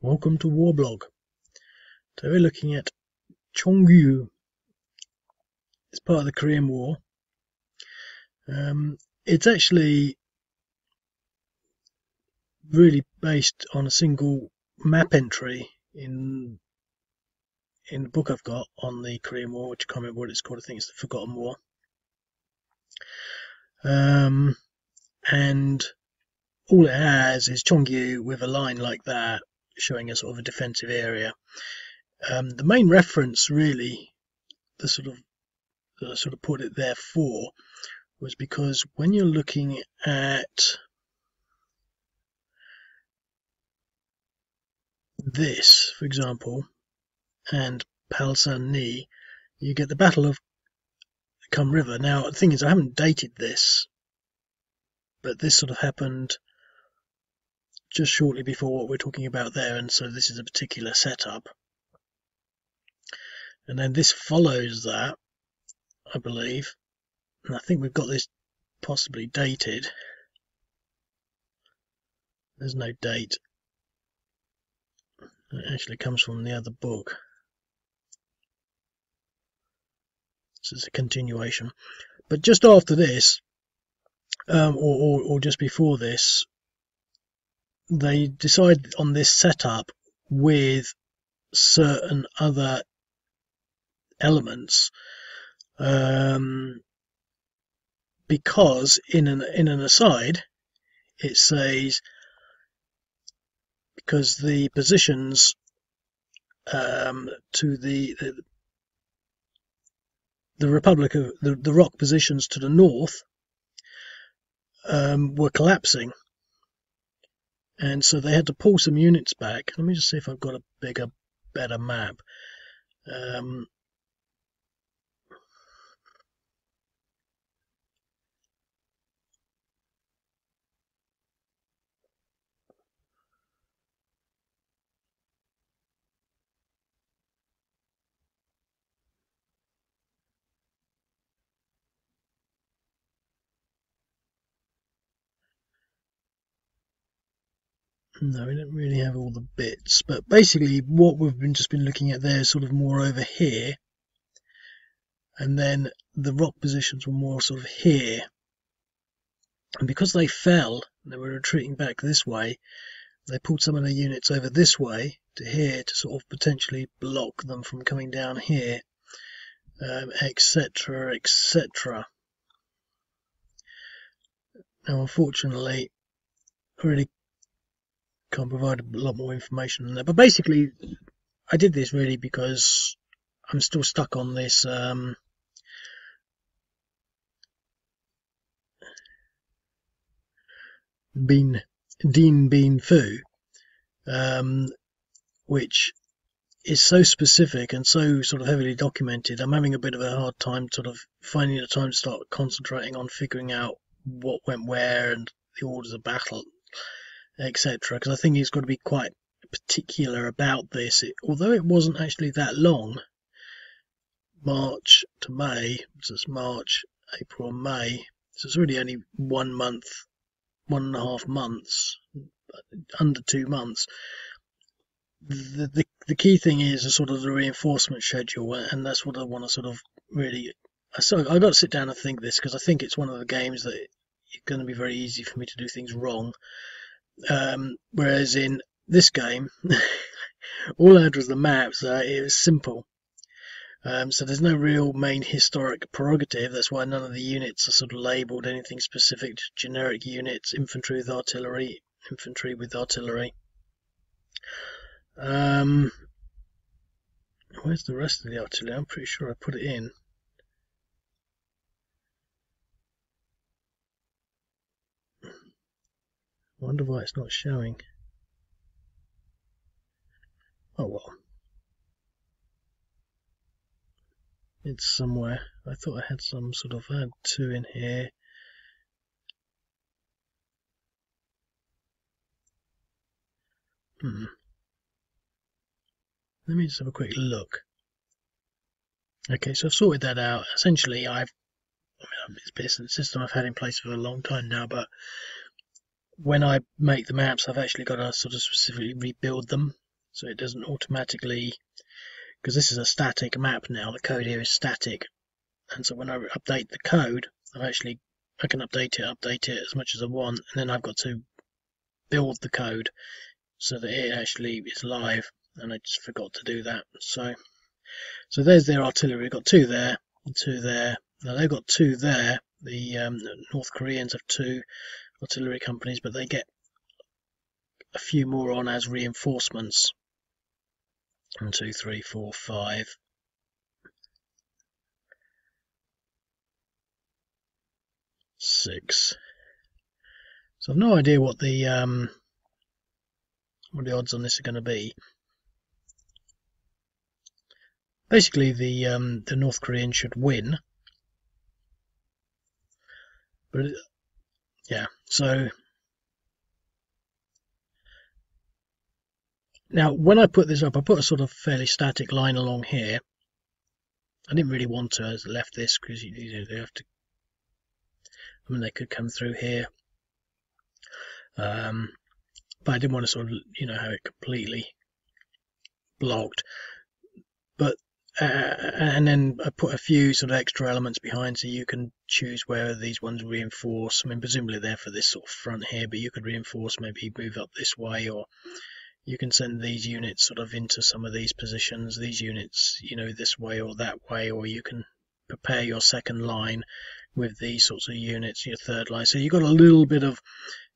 Welcome to Warblog. Today we're looking at Chongju. It's part of the Korean War. It's actually really based on a single map entry in the book I've got on the Korean War, which I can't remember what it's called. I think it's the Forgotten War. And all it has is Chongju with a line like that, showing a sort of a defensive area. The main reference, really, the sort of put it there for, was because when you're looking at this, for example, and Palsan-ni, you get the Battle of Kum River. Now, the thing is, I haven't dated this, but this sort of happened just shortly before what we're talking about there, and so this is a particular setup. And then this follows that, I believe, and I think we've got this possibly dated. There's no date. It actually comes from the other book. So it's a continuation. But just after this, or just before this, they decide on this setup with certain other elements, because in an aside it says, because the positions to the Republic of the rock positions to the north were collapsing, and so they had to pull some units back. Let me just see if I've got a better map. No, we don't really have all the bits, but basically what we've just been looking at there is sort of more over here, and then the rock positions were more sort of here. And because they fell, and they were retreating back this way, they pulled some of their units over this way to here to sort of potentially block them from coming down here, etc., etc. Now, unfortunately, I really can't provide a lot more information on that, but basically I did this really because I'm still stuck on this Dien Bien Phu, which is so specific and so sort of heavily documented. I'm having a bit of a hard time sort of finding the time to start concentrating on figuring out what went where and the orders of battle, etc., because I think he's got to be quite particular about this. Although it wasn't actually that long, March to May, so it's March, April and May, so it's really only 1 month, 1.5 months, under 2 months. The key thing is a sort of the reinforcement schedule, and that's what I want to sort of really. So I've got to sit down and think this, because I think it's one of the games that it's going to be very easy for me to do things wrong. Whereas in this game, all I had was the maps. It was simple. So there's no real main historic prerogative. That's why none of the units are sort of labelled anything specific. Generic units, infantry with artillery, infantry with artillery. Where's the rest of the artillery? I'm pretty sure I put it in. I wonder why it's not showing. Oh well. It's somewhere. I thought I had some sort of, I had 2 in here. Let me just have a quick look. Okay, so I've sorted that out. Essentially, it's a system I've had in place for a long time now, but when I make the maps, I've actually got to sort of specifically rebuild them so it doesn't automatically, because this is a static map now, the code here is static, and so when I update the code, I can update it as much as I want, and then I've got to build the code so that it actually is live, and I just forgot to do that. So there's their artillery. We've got 2 there and 2 there. Now they've got 2 there. The North Koreans have 2 artillery companies, but they get a few more on as reinforcements. 1, 2, 3, 4, 5. 6. So I've no idea what the odds on this are going to be. Basically, the North Koreans should win, but yeah. So now, when I put this up, I put a sort of fairly static line along here. I didn't really want to have left this because they have to. I mean, they could come through here, but I didn't want to sort of have it completely blocked. But and then I put a few sort of extra elements behind, so you can choose where these ones reinforce. I mean, presumably they're for this sort of front here, but you could reinforce, maybe move up this way, or you can send these units sort of into some of these positions, these units, this way or that way, or you can prepare your second line with these sorts of units, your third line. So you've got a little bit of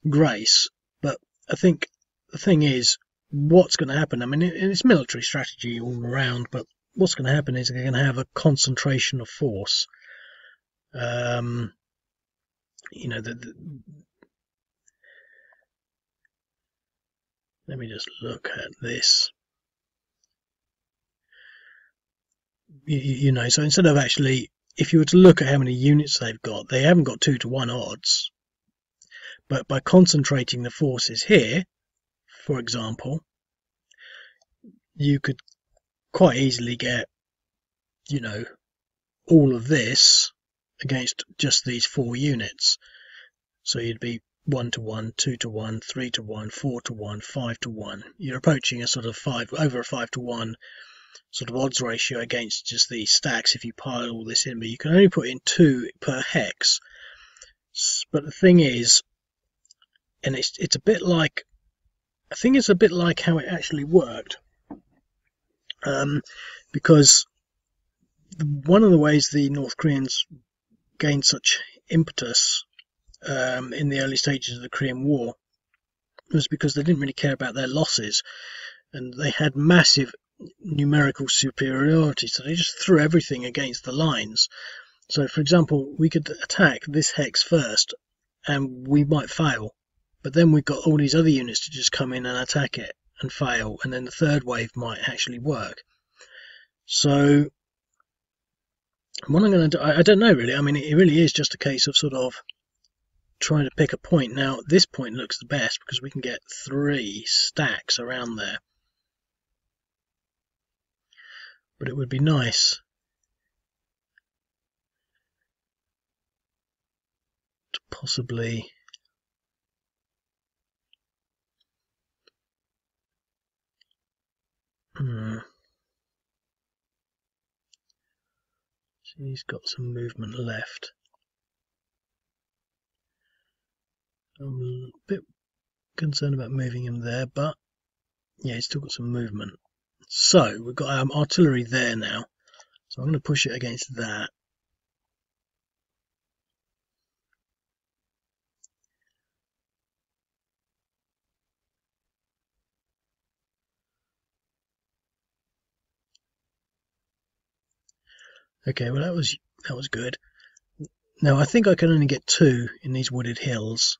grace, but I think the thing is, what's going to happen? I mean, it's military strategy all around, but what's going to happen is they're going to have a concentration of force. Let me just look at this. So instead of actually, if you were to look at how many units they've got, they haven't got 2-to-1 odds. But by concentrating the forces here, for example, you could quite easily get, all of this against just these 4 units. So you'd be 1-to-1, 2-to-1, 3-to-1, 4-to-1, 5-to-1. You're approaching a sort of over a 5-to-1 sort of odds ratio against just these stacks if you pile all this in, but you can only put in 2 per hex. But the thing is, and it's a bit like, I think it's a bit like how it actually worked, because one of the ways the North Koreans gained such impetus in the early stages of the Korean War was because they didn't really care about their losses, and they had massive numerical superiority, so they just threw everything against the lines. So for example, we could attack this hex first and we might fail, but then we've got all these other units to just come in and attack it and fail, and then the third wave might actually work. So what I'm going to do, I don't know really. I mean, it really is just a case of sort of trying to pick a point. Now this point looks the best because we can get 3 stacks around there, but it would be nice to possibly he's got some movement left. I'm a bit concerned about moving him there, but yeah, he's still got some movement. So we've got artillery there now, so I'm going to push it against that. Okay, well that was good. Now I think I can only get 2 in these wooded hills,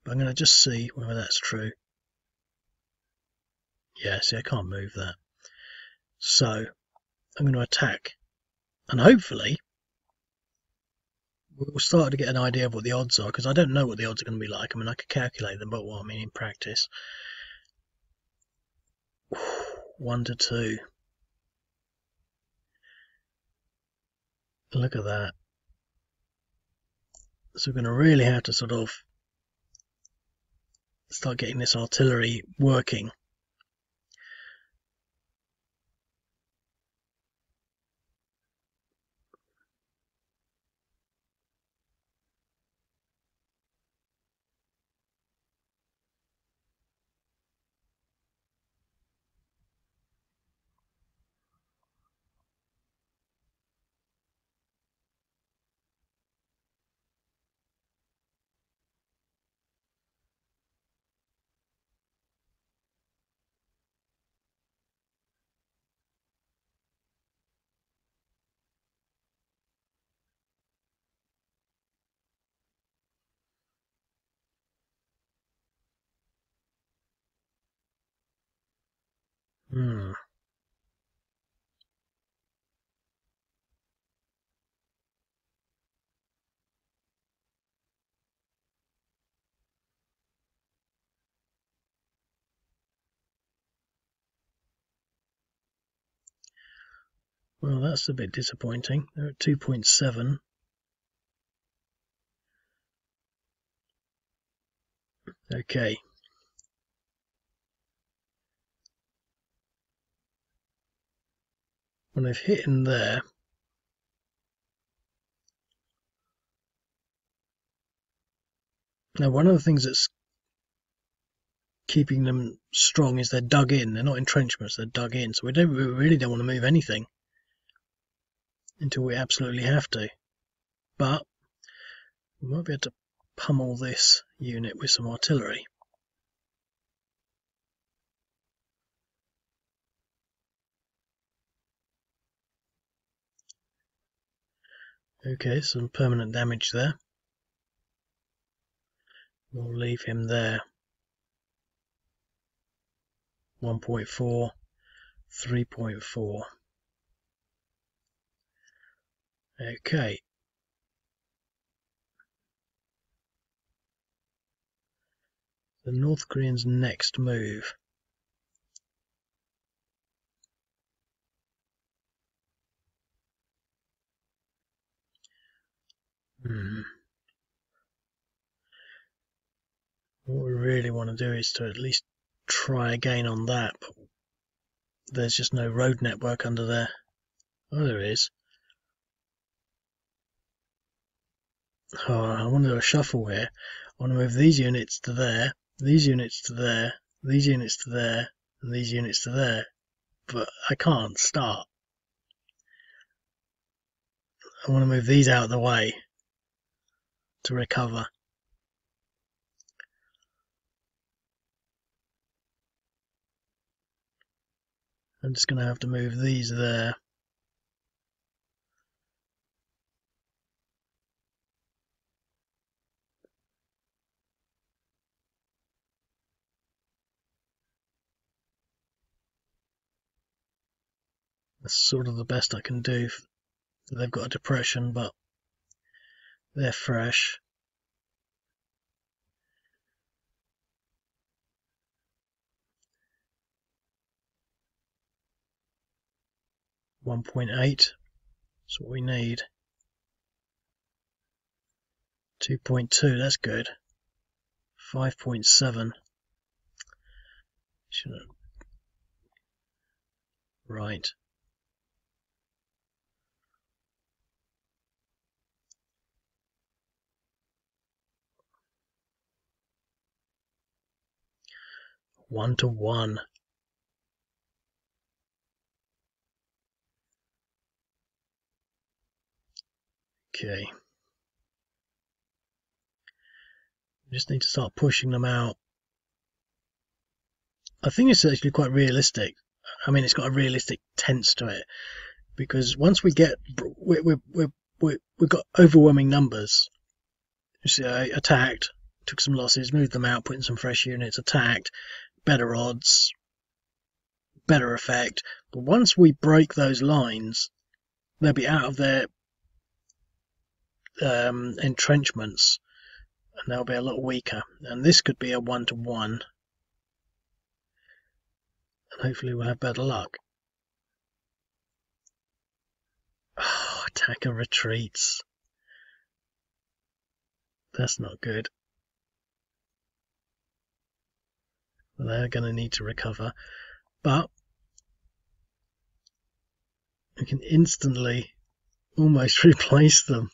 but I'm going to just see whether that's true. Yeah, see, I can't move that. So I'm going to attack, and hopefully we'll start to get an idea of what the odds are, because I don't know what the odds are going to be like. I mean, I could calculate them, but what I mean in practice. 1-to-2. Look at that. So we're going to really have to sort of start getting this artillery working. Hmm. Well, that's a bit disappointing. They're at 2.7. Okay. When they've hit in there, now one of the things that's keeping them strong is they're dug in. They're not entrenchments, they're dug in. So we really don't want to move anything until we absolutely have to. But we might be able to pummel this unit with some artillery. Okay, some permanent damage there. We'll leave him there. 1.4, 3.4. Okay. The North Koreans' next move. What we really want to do is to at least try again on that, but there's just no road network under there. Oh, there is. Oh, I want to do a shuffle here. I want to move these units to there, these units to there, these units to there, and these units to there. But I can't start. I want to move these out of the way to recover. I'm just going to have to move these there. That's sort of the best I can do. They've got a depression, but they're fresh. .8. That's what we need. 2.2. That's good. 5.7. Shouldn't. Right. One to one. Okay. We just need to start pushing them out. I think it's actually quite realistic. I mean, it's got a realistic tense to it because once we get, we've got overwhelming numbers. So attacked, took some losses, moved them out, put in some fresh units, attacked, better odds, better effect. But once we break those lines, they'll be out of their entrenchments and they'll be a lot weaker. And this could be a 1-to-1. And hopefully we'll have better luck. Oh, attacker retreats. That's not good. They're going to need to recover. But we can instantly almost replace them.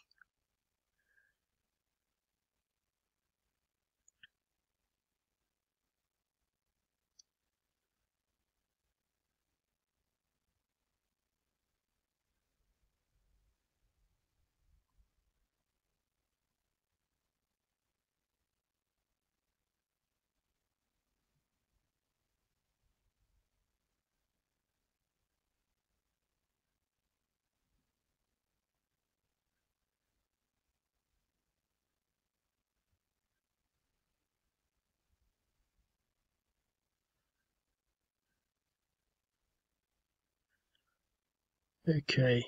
Okay,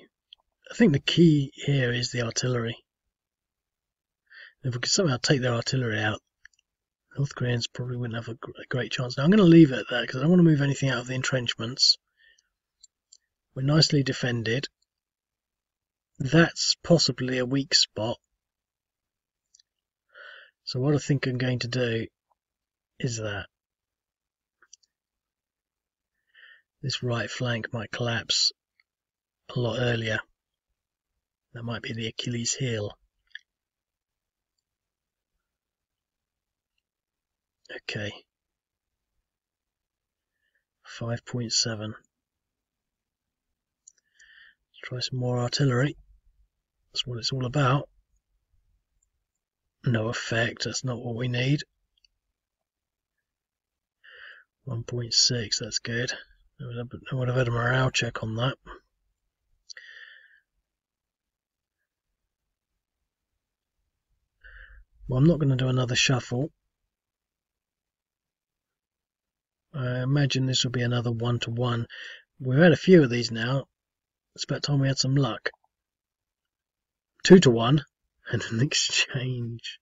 I think the key here is the artillery. If we could somehow take their artillery out, North Koreans probably wouldn't have a great chance. Now I'm going to leave it there because I don't want to move anything out of the entrenchments. We're nicely defended. That's possibly a weak spot. So what I think I'm going to do is that this right flank might collapse a lot earlier. That might be the Achilles heel. Okay. 5.7. Let's try some more artillery. That's what it's all about. No effect, that's not what we need. 1.6, that's good. I would have had a morale check on that. Well, I'm not going to do another shuffle. I imagine this will be another 1-to-1. We've had a few of these now. It's about time we had some luck. 2-to-1 and an exchange.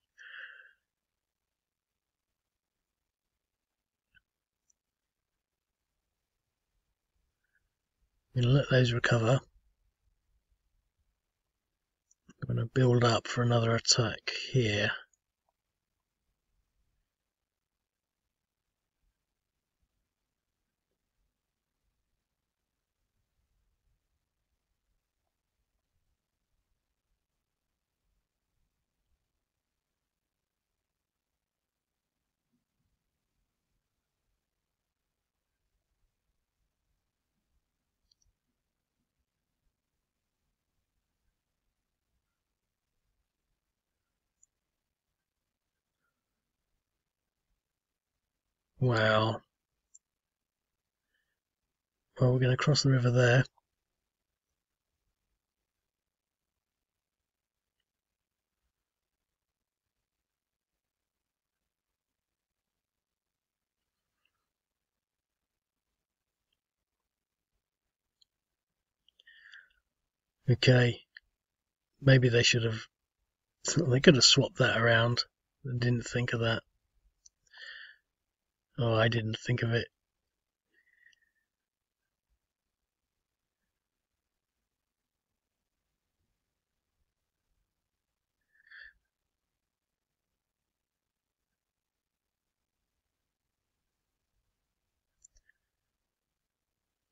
I'm going to let those recover. I'm going to build up for another attack here. Wow. Well, we're going to cross the river there. Okay. Maybe they should have... They could have swapped that around. I didn't think of that. Oh, I didn't think of it.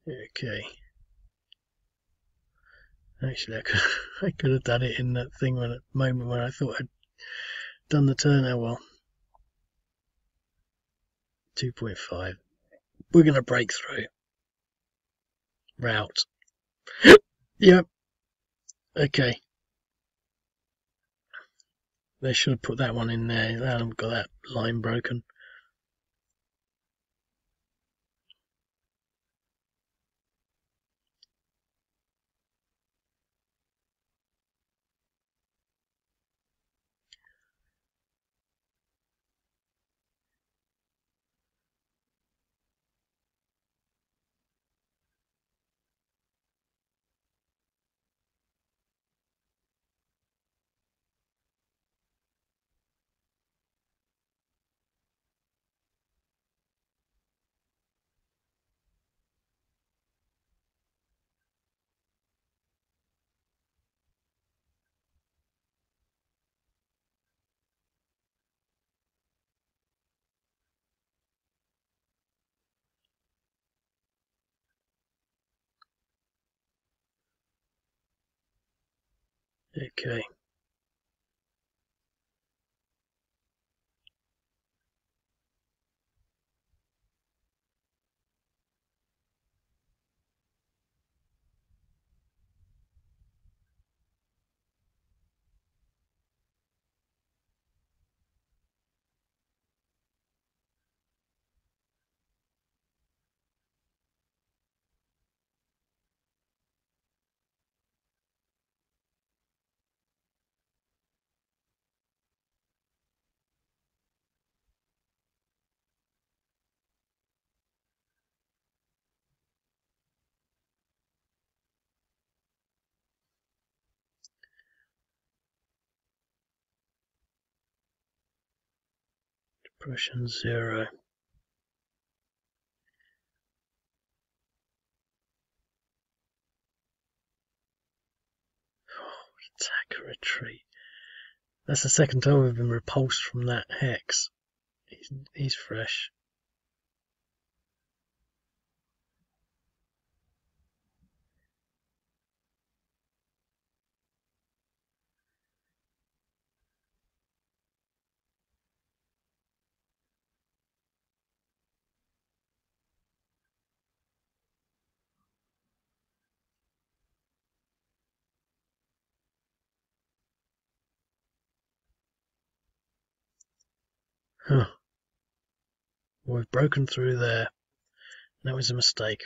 Okay. Actually, I could have done it in that thing when, at the moment when I thought I'd done the turn. Oh well. 2.5. We're going to break through. Route. Yep. Okay. They should have put that one in there. They haven't got that line broken. Okay. Prussian 0. Attack a retreat. That's the second time we've been repulsed from that hex. He's fresh. Huh. We've broken through there. That was a mistake.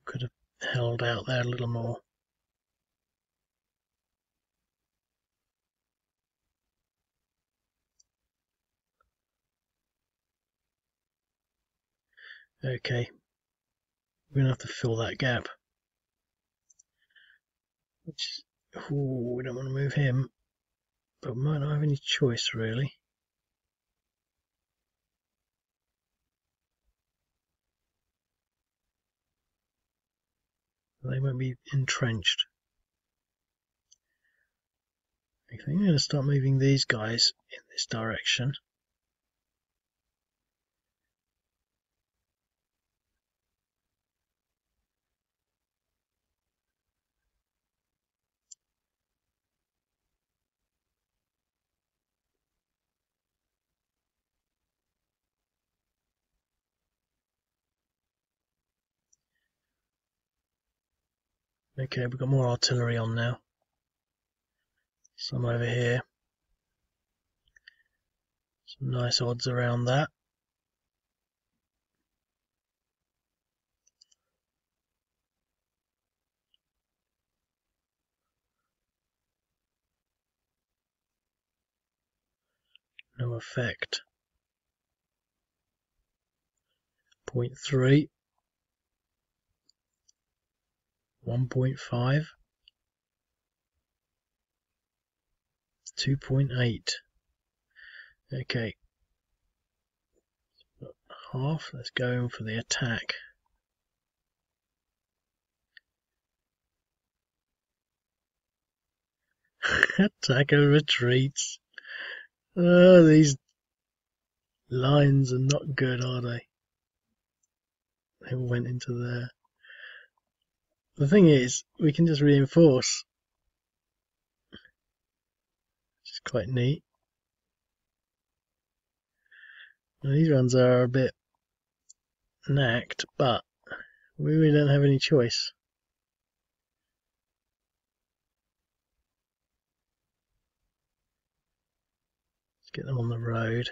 Could have held out there a little more. Okay. We're going to have to fill that gap. Which, we don't want to move him. But we might not have any choice, really. They won't be entrenched. I think I'm going to start moving these guys in this direction. Okay, we've got more artillery on now. Some over here. Some nice odds around that. No effect. 0.3. 1.5. 2.8. Okay. Half. Let's go in for the attack. Attacker retreats. Oh, these lines are not good, are they? They all went into there. The thing is, we can just reinforce. Which is quite neat. Now, these ones are a bit knacked, but we really don't have any choice. Let's get them on the road.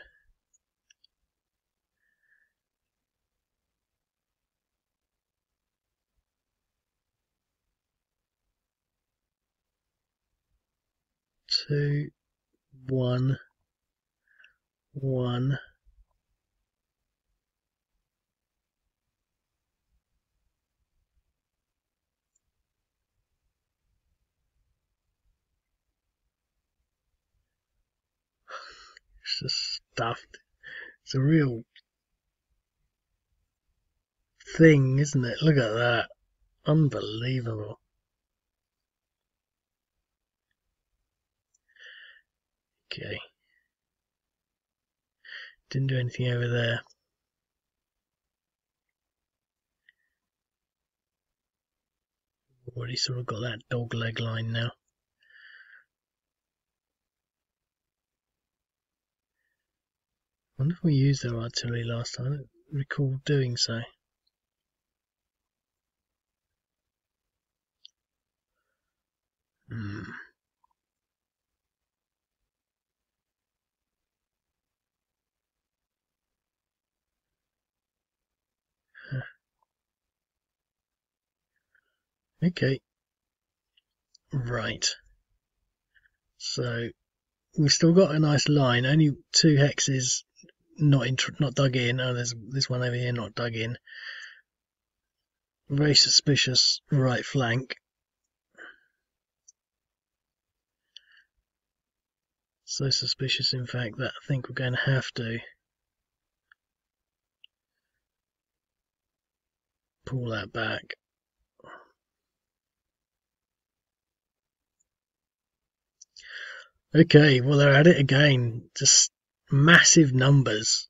Two, one, one. It's just stuffed. It's a real thing, isn't it? Look at that. Unbelievable. Okay. Didn't do anything over there. Already sort of got that dog leg line now. I wonder if we used their artillery last time. I don't recall doing so. Okay. Right. So we've still got a nice line. Only 2 hexes not dug in. Oh, there's this one over here not dug in. Very suspicious right flank. So suspicious, in fact, that I think we're going to have to pull that back. Okay, well, they're at it again. Just massive numbers,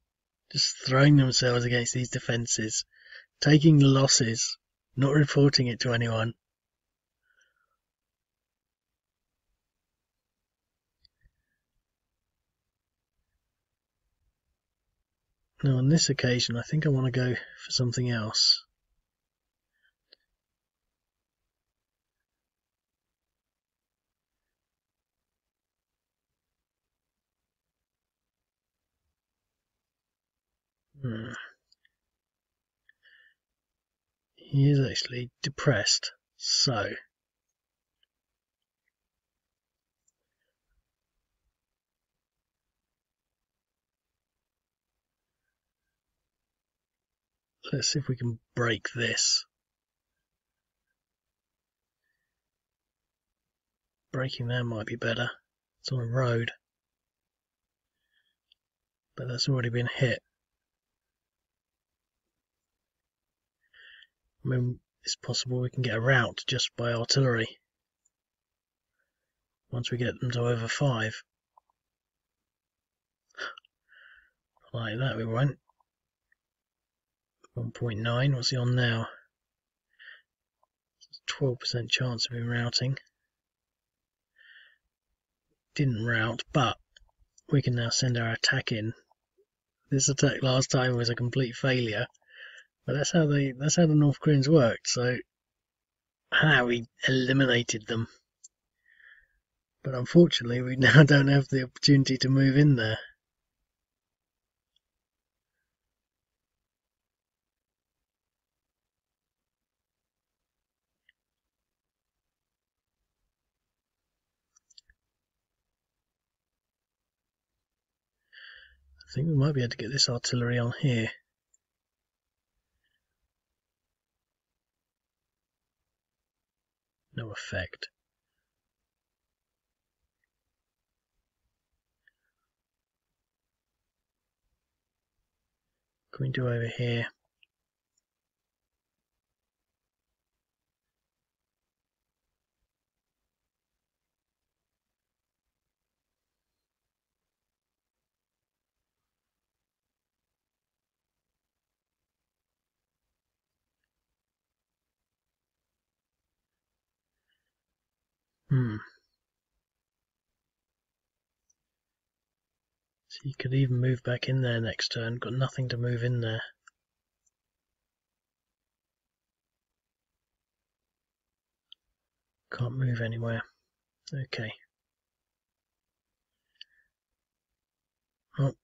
just throwing themselves against these defences, taking the losses, not reporting it to anyone. Now, on this occasion, I think I want to go for something else. He is actually depressed, so let's see if we can break this. Breaking there might be better. It's on a road, but that's already been hit. I mean, it's possible we can get a rout just by artillery once we get them to over 5. Like that we won't. 1.9, what's he on now? 12% chance of him routing. Didn't rout, but we can now send our attack in. This attack last time was a complete failure, but that's how the North Koreans worked. So how we eliminated them. But unfortunately, we now don't have the opportunity to move in there. I think we might be able to get this artillery on here. No effect. Can we do over here? So you could even move back in there next turn. Got nothing to move in there. Can't move anywhere. Okay. Oh.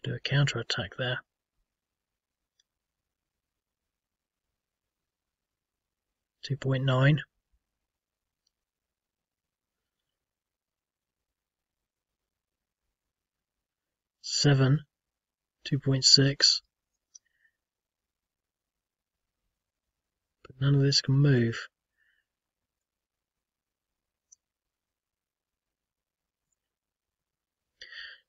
Could do a counter attack there. .9. 7. 2.6. But none of this can move.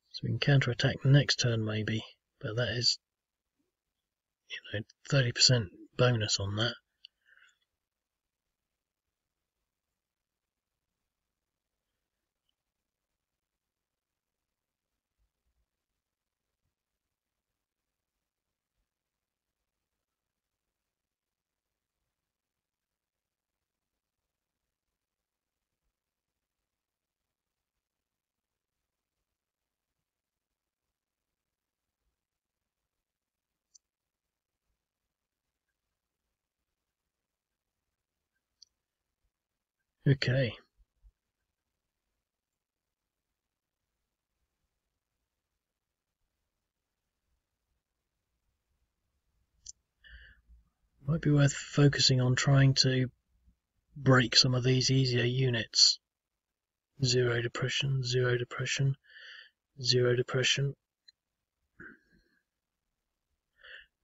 So we can counter attack the next turn maybe. But that is, 30% bonus on that. Okay. Might be worth focusing on trying to break some of these easier units. Zero depression, zero depression, zero depression.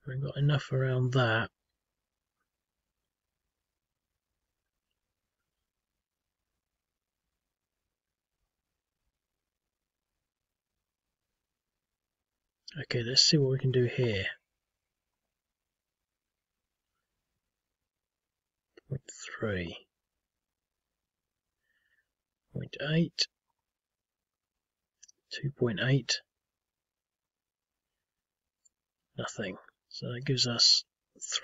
We've got enough around that. Okay, let's see what we can do here. 0.3, 0.8, 2.8, nothing. So that gives us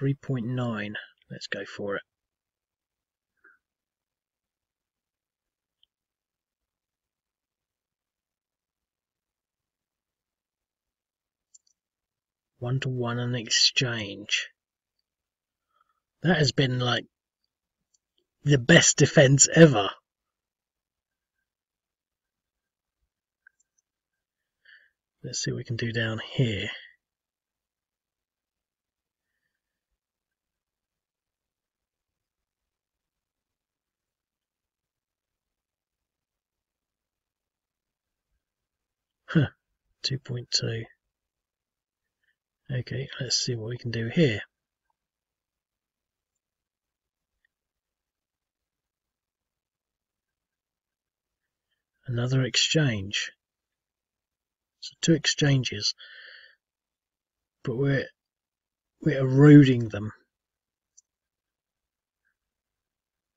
3.9. Let's go for it. One-to-one an exchange. That has been like the best defense ever. Let's see what we can do down here. Huh, 2.2. Okay, let's see what we can do here. Another exchange. So 2 exchanges, but we're eroding them.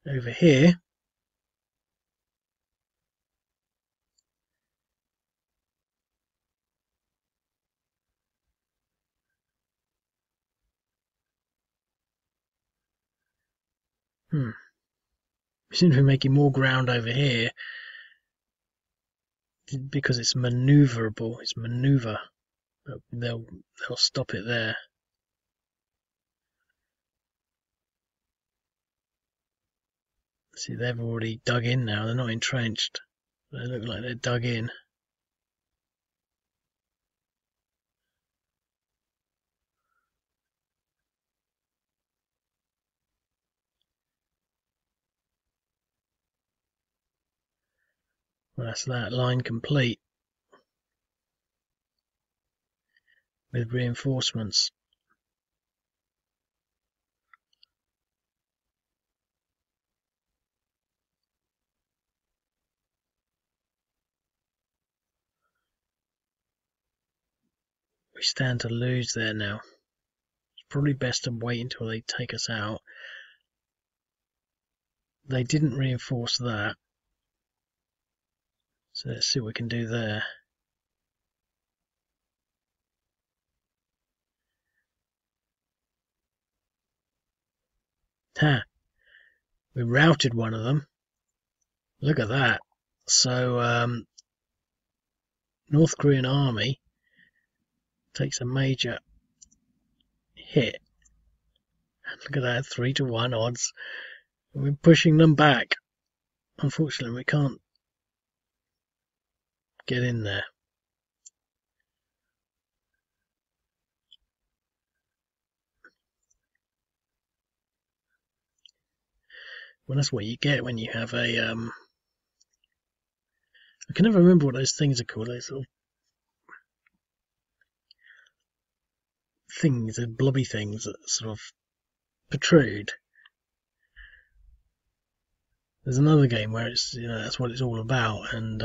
Over here, we seem to be making more ground over here because it's maneuverable. It's maneuver. But they'll stop it there. See, they've already dug in now. They're not entrenched. They look like they're dug in. Well, that's that line complete with reinforcements. We stand to lose there now. It's probably best to wait until they take us out. They didn't reinforce that. So let's see what we can do there. Ha! We routed one of them. Look at that. So, North Korean army takes a major hit. Look at that, 3-to-1 odds. We're pushing them back. Unfortunately, we can't get in there. Well, that's what you get when you have a, I can never remember what those things are called. Those sort of things, the blobby things that sort of protrude. There's another game where it's, that's what it's all about, and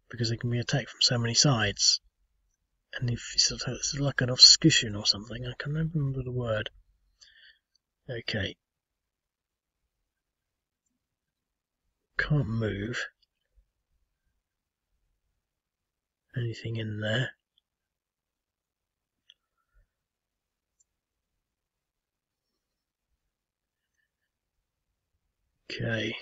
because they can be attacked from so many sides, and if it's like an obscussion or something, I can never remember the word. Okay, can't move anything in there. Okay.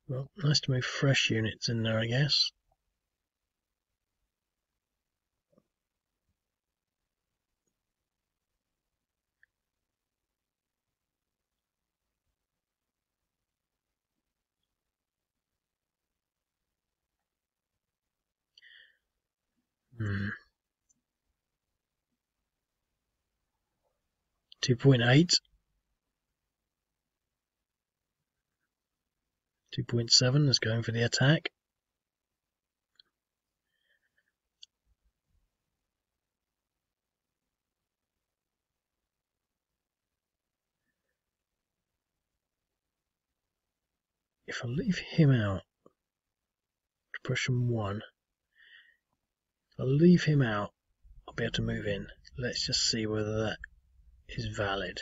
Well, nice to move fresh units in there, I guess. 2.8. 2.7 is going for the attack. If I leave him out, depression 1, if I leave him out, I'll be able to move in. Let's just see whether that is valid.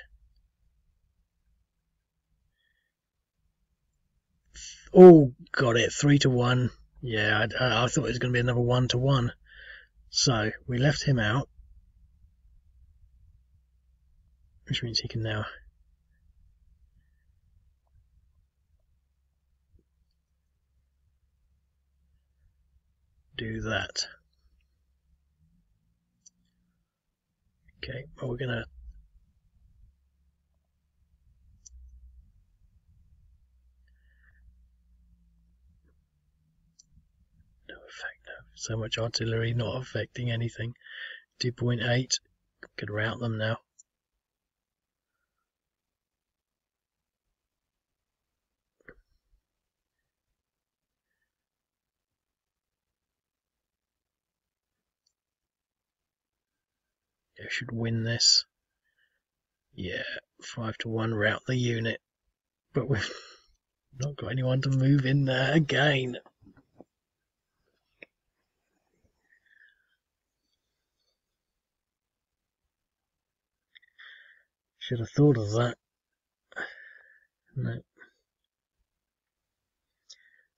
Oh, got it, 3-1. Yeah, I thought it was going to be another 1-1. So we left him out, which means he can now do that. Okay, well, we're going to no effect, no. So much artillery not affecting anything. 2.8, could rout them now. I should win this. Yeah, 5-1, rout the unit. But we've not got anyone to move in there again. Should have thought of that. No.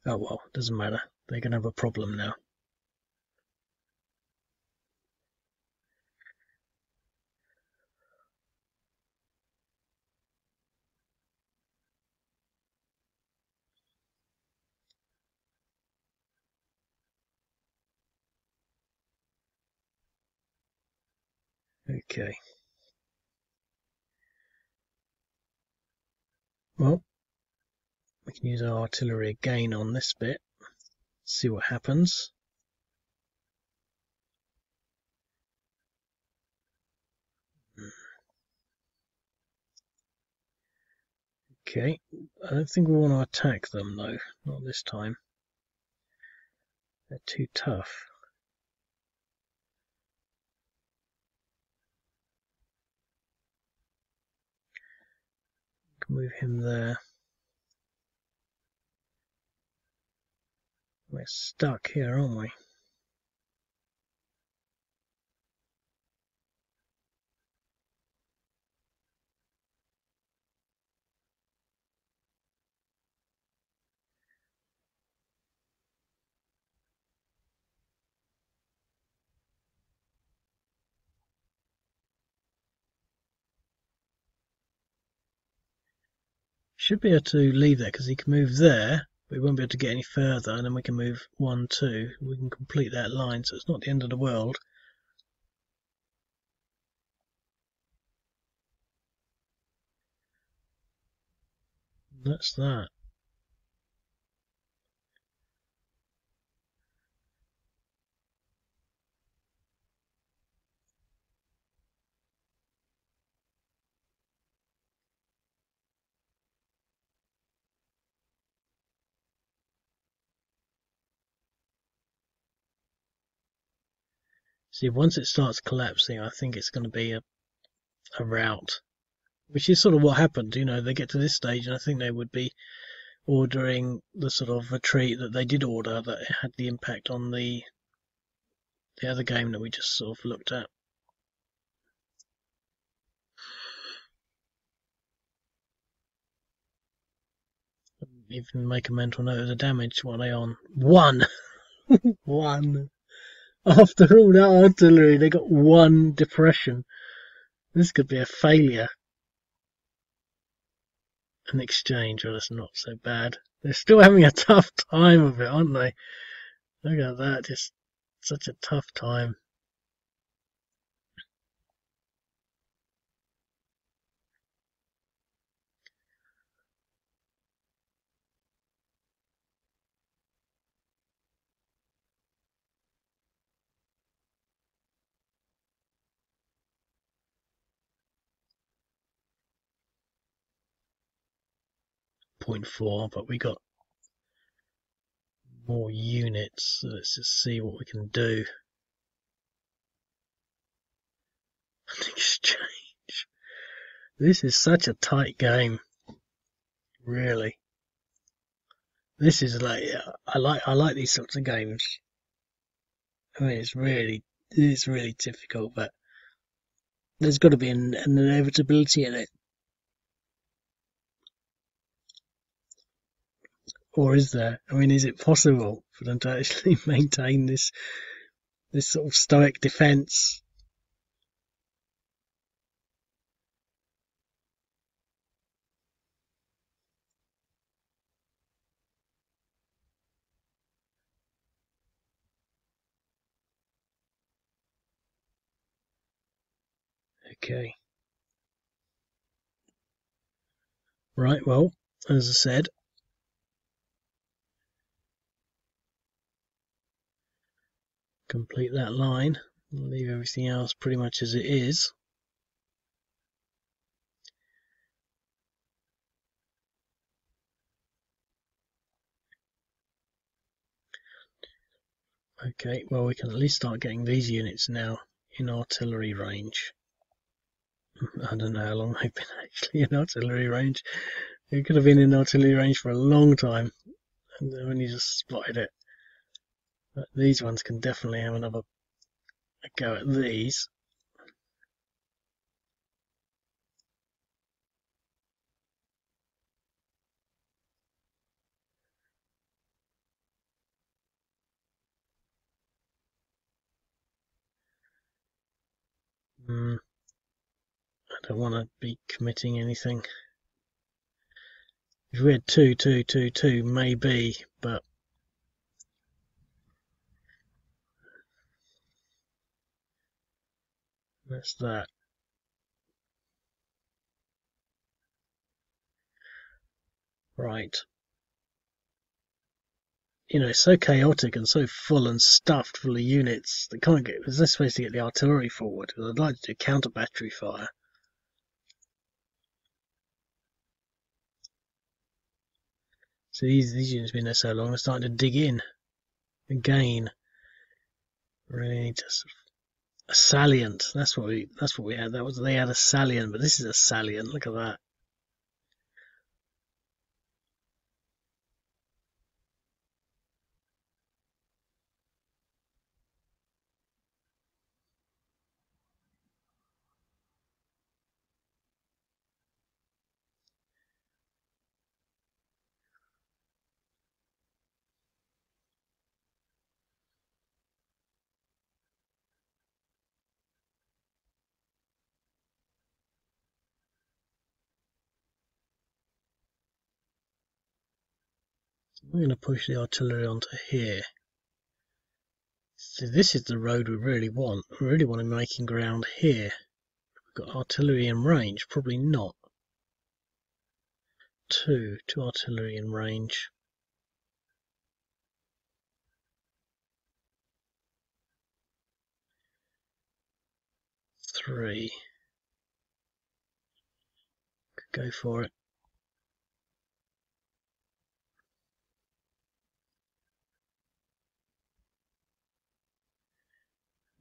Oh well, doesn't matter. They can have a problem now. Okay. Well, we can use our artillery again on this bit. See what happens. Okay. I don't think we want to attack them though. Not this time. They're too tough. Can move him there. We're stuck here, aren't we? Should be able to leave that because he can move there, but we won't be able to get any further, and then we can move 1, 2. We can complete that line, so it's not the end of the world. That's that. See, once it starts collapsing, I think it's going to be a rout, which is sort of what happened. You know, they get to this stage, and I think they would be ordering the sort of retreat that they did order that had the impact on the other game that we just sort of looked at. Even make a mental note of the damage. What are they on? 1! 1! After all that artillery, they got 1 depression. This could be a failure. An exchange, well, that's not so bad. They're still having a tough time of it, aren't they? Look at that, just such a tough time. 0.4, but we got more units, so let's just see what we can do. Exchange. This is such a tight game, really. This is like I like these sorts of games. I mean, it's really difficult, but there's got to be an inevitability in it. Or is there? I mean, is it possible for them to actually maintain this sort of stoic defence? Okay. Right, well, as I said, complete that line. Leave everything else pretty much as it is. Okay, well, we can at least start getting these units now in artillery range. I don't know how long they've been actually in artillery range. It could have been in artillery range for a long time, and they've only just spotted it. But these ones can definitely have another go at these. I don't want to be committing anything. If we had 2, 2, 2, 2, maybe, but that's that. Right. You know, it's so chaotic and so full and stuffed full of units. They can't get. There's no space to get the artillery forward. I'd like to do counter battery fire. So these units have been there so long, they're starting to dig in again. Really need to a salient. That's what we had. They had a salient, but this is a salient. Look at that. We're going to push the artillery onto here. So this is the road we really want. We really want to be making ground here. We've got artillery in range. Probably not. Two artillery in range. Three. Could go for it.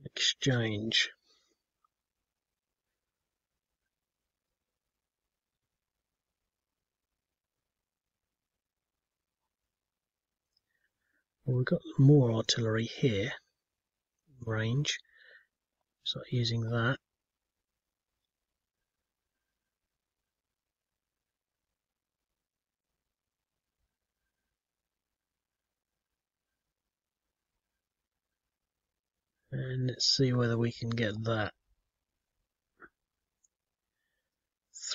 Exchange. Well, we've got more artillery here. Range. Start using that. And let's see whether we can get that.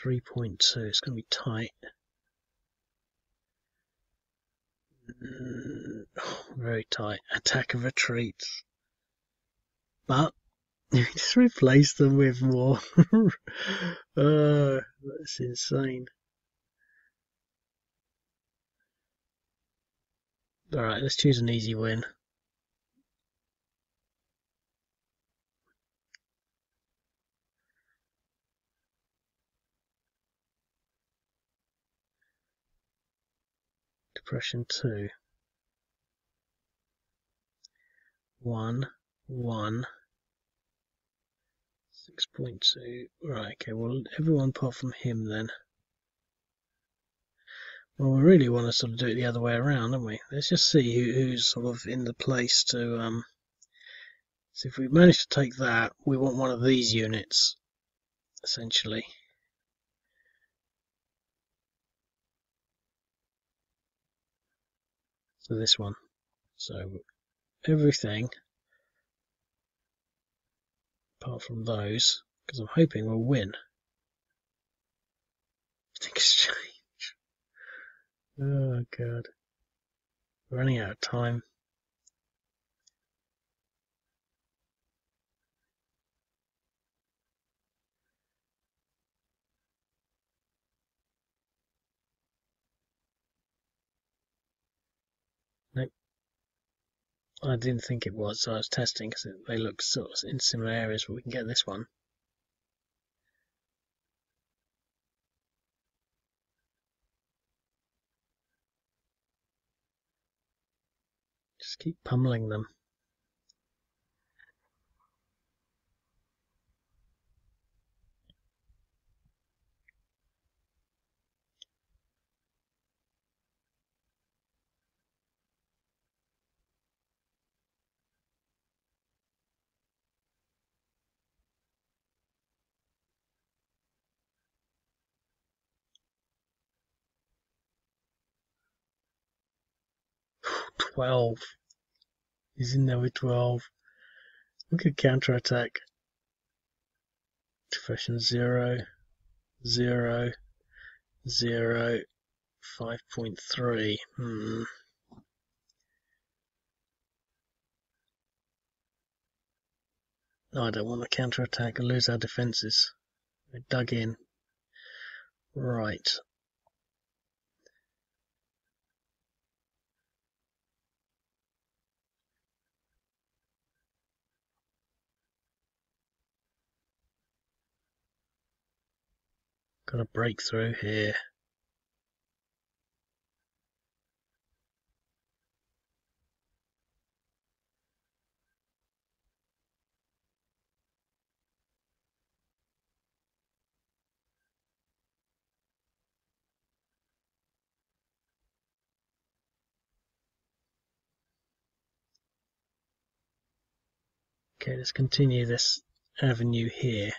3.2. It's going to be tight. Very tight. Attack of retreats. But you just replace them with more. That's insane. Alright, let's choose an easy win. Depression 2. 1, 1, 6.2. Right, okay, well, everyone apart from him then. Well, we really want to sort of do it the other way around, don't we? Let's just see who's sort of in the place to, so if we manage to take that, we want one of these units, essentially. So this one. So everything, apart from those, because I'm hoping we'll win. Exchange. Oh, God. We're running out of time. Nope. I didn't think it was, so I was testing because they look sort of in similar areas, but we can get this one. Just keep pummeling them. $12. He's in there with 12. We could counter-attack. Depression 0, 0, 0, 5.3. No, I don't want to counter-attack and lose our defences. We're dug in. Right. Got a breakthrough here. Okay, let's continue this avenue here.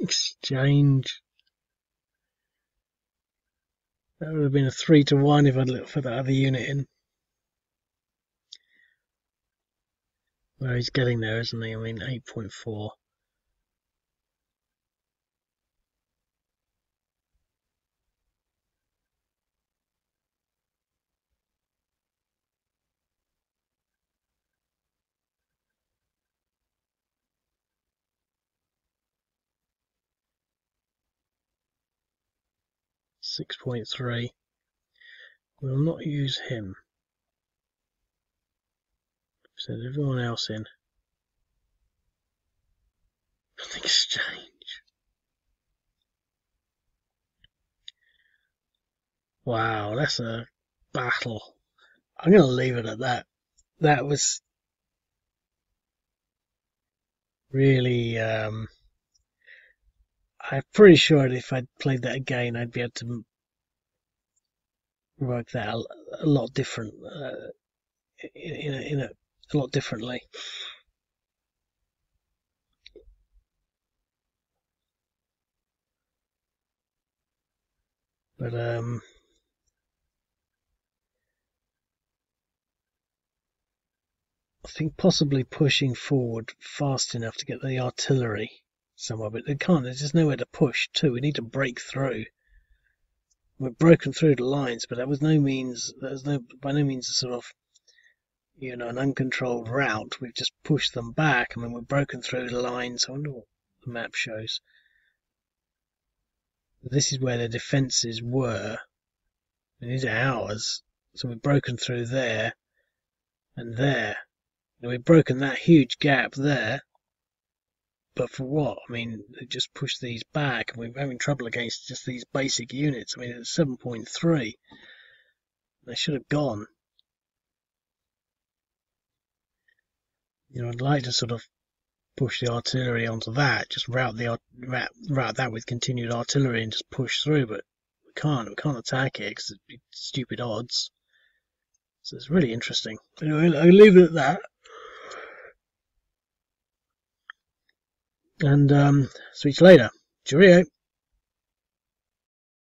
Exchange. That would have been a 3-1 if I'd looked for that other unit in. Well, he's getting there, isn't he? I mean, 8.4. $6.3. We'll not use him. Send everyone else in. Exchange. Wow, that's a battle. I'm going to leave it at that. That was really... I'm pretty sure that if I'd played that again, I'd be able to work that a lot different, in a lot differently. But I think possibly pushing forward fast enough to get the artillery somewhere, but they can't. There's just nowhere to push to. We need to break through. We've broken through the lines, but that was no means. That was by no means a sort of, an uncontrolled route. We've just pushed them back. I mean, we've broken through the lines. I wonder what the map shows. This is where the defences were. And these are ours. So we've broken through there and there. And we've broken that huge gap there. But for what? I mean, they just pushed these back, and we're having trouble against just these basic units. I mean, it's 7.3. They should have gone. I'd like to sort of push the artillery onto that, just route that with continued artillery and just push through, but we can't attack it because it'd be stupid odds. So it's really interesting. Anyway, I'll leave it at that. And speak to you later. Cheerio.